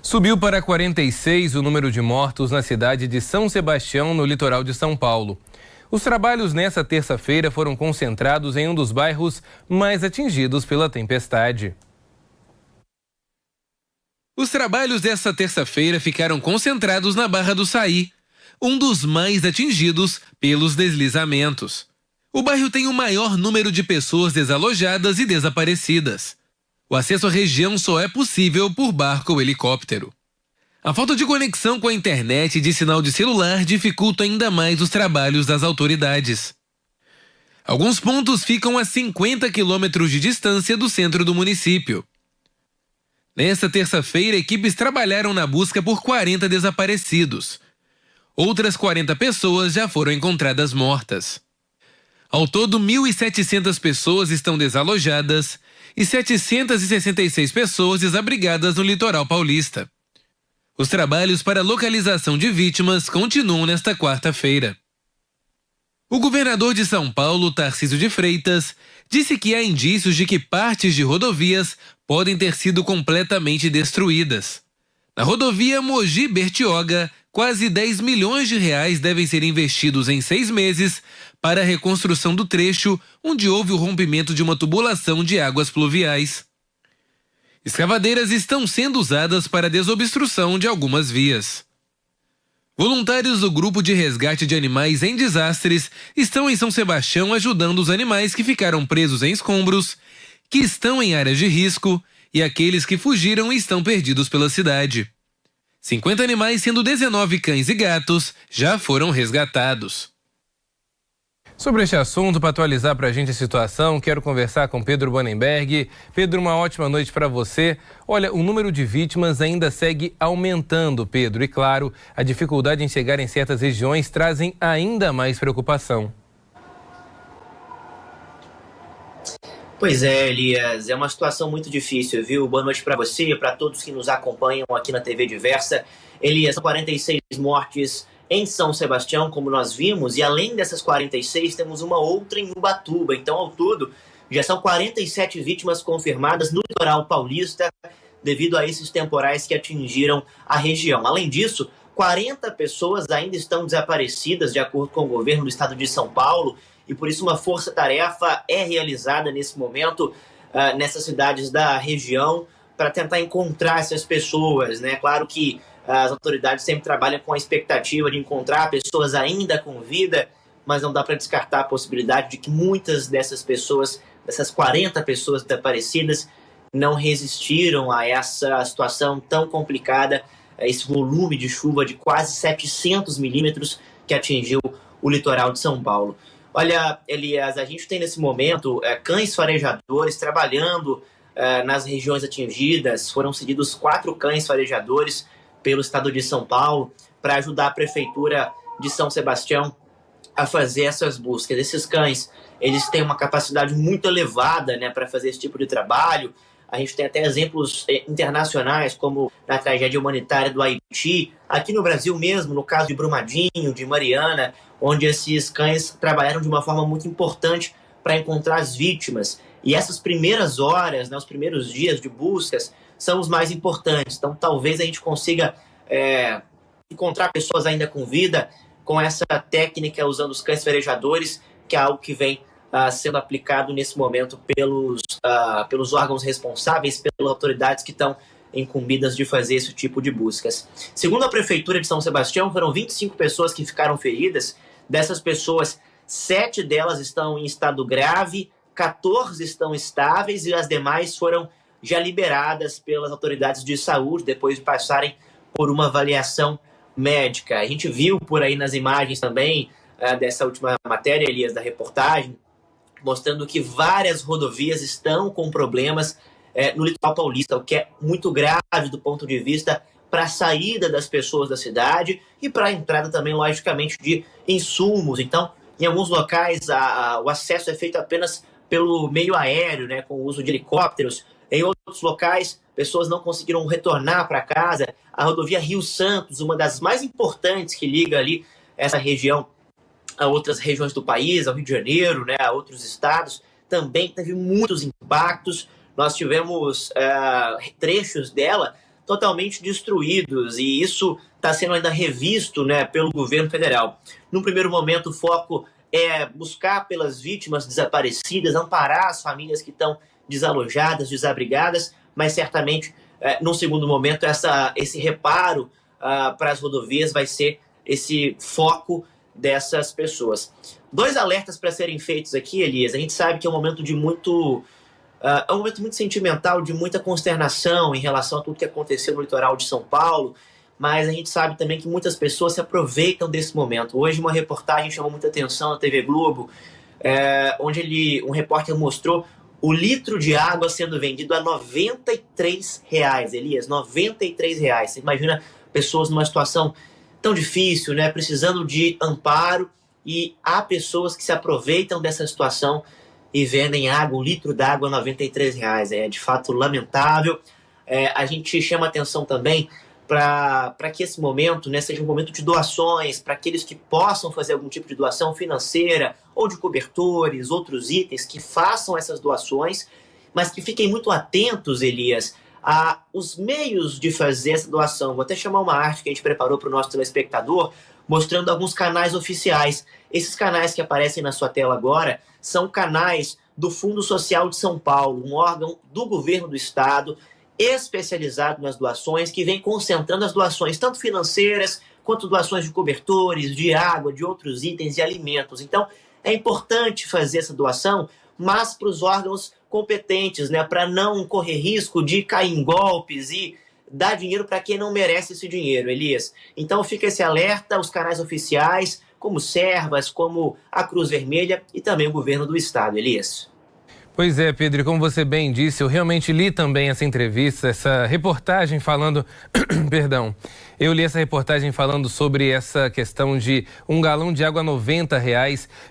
Subiu para 46 o número de mortos na cidade de São Sebastião, no litoral de São Paulo. Os trabalhos nesta terça-feira foram concentrados em um dos bairros mais atingidos pela tempestade. Os trabalhos desta terça-feira ficaram concentrados na Barra do Saí, um dos mais atingidos pelos deslizamentos. O bairro tem o maior número de pessoas desalojadas e desaparecidas. O acesso à região só é possível por barco ou helicóptero. A falta de conexão com a internet e de sinal de celular dificulta ainda mais os trabalhos das autoridades. Alguns pontos ficam a 50 quilômetros de distância do centro do município. Nesta terça-feira, equipes trabalharam na busca por 40 desaparecidos. Outras 40 pessoas já foram encontradas mortas. Ao todo, 1.700 pessoas estão desalojadas e 766 pessoas desabrigadas no litoral paulista. Os trabalhos para localização de vítimas continuam nesta quarta-feira. O governador de São Paulo, Tarcísio de Freitas, disse que há indícios de que partes de rodovias podem ter sido completamente destruídas. Na rodovia Mogi-Bertioga, quase 10 milhões de reais devem ser investidos em 6 meses para a reconstrução do trecho onde houve o rompimento de uma tubulação de águas pluviais. Escavadeiras estão sendo usadas para a desobstrução de algumas vias. Voluntários do Grupo de Resgate de Animais em Desastres estão em São Sebastião ajudando os animais que ficaram presos em escombros, que estão em áreas de risco e aqueles que fugiram e estão perdidos pela cidade. 50 animais, sendo 19 cães e gatos, já foram resgatados. Sobre este assunto, para atualizar para a gente a situação, quero conversar com Pedro Banenberg. Pedro, uma ótima noite para você. Olha, o número de vítimas ainda segue aumentando, Pedro. E claro, a dificuldade em chegar em certas regiões trazem ainda mais preocupação. Pois é, Elias, é uma situação muito difícil, viu? Boa noite para você e para todos que nos acompanham aqui na TV Diversa. Elias, são 46 mortes em São Sebastião, como nós vimos, e além dessas 46, temos uma outra em Ubatuba. Então, ao todo, já são 47 vítimas confirmadas no litoral paulista devido a esses temporais que atingiram a região. Além disso, 40 pessoas ainda estão desaparecidas, de acordo com o governo do estado de São Paulo, e por isso uma força-tarefa é realizada nesse momento nessas cidades da região para tentar encontrar essas pessoas, né? Claro que as autoridades sempre trabalham com a expectativa de encontrar pessoas ainda com vida, mas não dá para descartar a possibilidade de que muitas dessas pessoas, dessas 40 pessoas desaparecidas, não resistiram a essa situação tão complicada, a esse volume de chuva de quase 700 milímetros que atingiu o litoral de São Paulo. Olha, Elias, a gente tem nesse momento cães farejadores trabalhando nas regiões atingidas. Foram cedidos 4 cães farejadores pelo estado de São Paulo para ajudar a prefeitura de São Sebastião a fazer essas buscas. Esses cães, eles têm uma capacidade muito elevada, né, para fazer esse tipo de trabalho. A gente tem até exemplos internacionais, como na tragédia humanitária do Haiti, aqui no Brasil mesmo, no caso de Brumadinho, de Mariana, onde esses cães trabalharam de uma forma muito importante para encontrar as vítimas. E essas primeiras horas, né, os primeiros dias de buscas, são os mais importantes. Então, talvez a gente consiga encontrar pessoas ainda com vida com essa técnica, usando os cães farejadores, que é algo que vem sendo aplicado nesse momento pelos órgãos responsáveis, pelas autoridades que estão incumbidas de fazer esse tipo de buscas. Segundo a Prefeitura de São Sebastião, foram 25 pessoas que ficaram feridas. Dessas pessoas, 7 delas estão em estado grave, 14 estão estáveis e as demais foram já liberadas pelas autoridades de saúde depois de passarem por uma avaliação médica. A gente viu por aí nas imagens também dessa última matéria, Elias, da reportagem, mostrando que várias rodovias estão com problemas no litoral paulista, o que é muito grave do ponto de vista para a saída das pessoas da cidade e para a entrada também, logicamente, de insumos. Então, em alguns locais, o acesso é feito apenas pelo meio aéreo, né, com o uso de helicópteros. Em outros locais, pessoas não conseguiram retornar para casa. A rodovia Rio Santos, uma das mais importantes que liga ali essa região a outras regiões do país, ao Rio de Janeiro, né, a outros estados, também teve muitos impactos. Nós tivemos trechos dela totalmente destruídos, e isso está sendo ainda revisto, né, pelo governo federal. Num primeiro momento, o foco é buscar pelas vítimas desaparecidas, amparar as famílias que estão desalojadas, desabrigadas, mas certamente, num segundo momento, esse reparo para as rodovias vai ser esse foco dessas pessoas. 2 alertas para serem feitos aqui, Elias. A gente sabe que é um momento de muito sentimental, de muita consternação em relação a tudo que aconteceu no litoral de São Paulo, mas a gente sabe também que muitas pessoas se aproveitam desse momento. Hoje uma reportagem chamou muita atenção na TV Globo, onde um repórter mostrou o litro de água sendo vendido a R$ 93, Elias, R$ 93. Você imagina pessoas numa situação tão difícil, né, precisando de amparo, e há pessoas que se aproveitam dessa situação e vendem água, um litro d'água, R$ 93. É de fato lamentável. A gente chama atenção também para que esse momento, né, seja um momento de doações, para aqueles que possam fazer algum tipo de doação financeira ou de cobertores, outros itens, que façam essas doações, mas que fiquem muito atentos, Elias, os meios de fazer essa doação. Vou até chamar uma arte que a gente preparou para o nosso telespectador, mostrando alguns canais oficiais. Esses canais que aparecem na sua tela agora são canais do Fundo Social de São Paulo, um órgão do governo do estado especializado nas doações, que vem concentrando as doações, tanto financeiras, quanto doações de cobertores, de água, de outros itens e alimentos. Então, é importante fazer essa doação, mas para os órgãos competentes, né, para não correr risco de cair em golpes e dar dinheiro para quem não merece esse dinheiro, Elias. Então fica esse alerta, os canais oficiais, como Servas, como a Cruz Vermelha e também o governo do estado, Elias. Pois é, Pedro, e como você bem disse, eu realmente li também essa entrevista, essa reportagem falando, perdão, eu li essa reportagem falando sobre essa questão de um galão de água a R$ 90.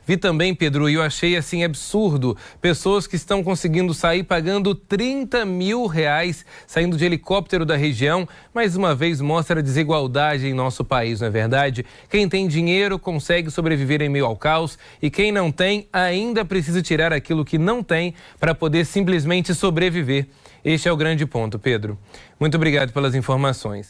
Vi também, Pedro, e eu achei assim absurdo, pessoas que estão conseguindo sair pagando R$ 30 mil saindo de helicóptero da região. Mais uma vez mostra a desigualdade em nosso país, não é verdade? Quem tem dinheiro consegue sobreviver em meio ao caos, e quem não tem ainda precisa tirar aquilo que não tem para poder simplesmente sobreviver. Este é o grande ponto, Pedro. Muito obrigado pelas informações.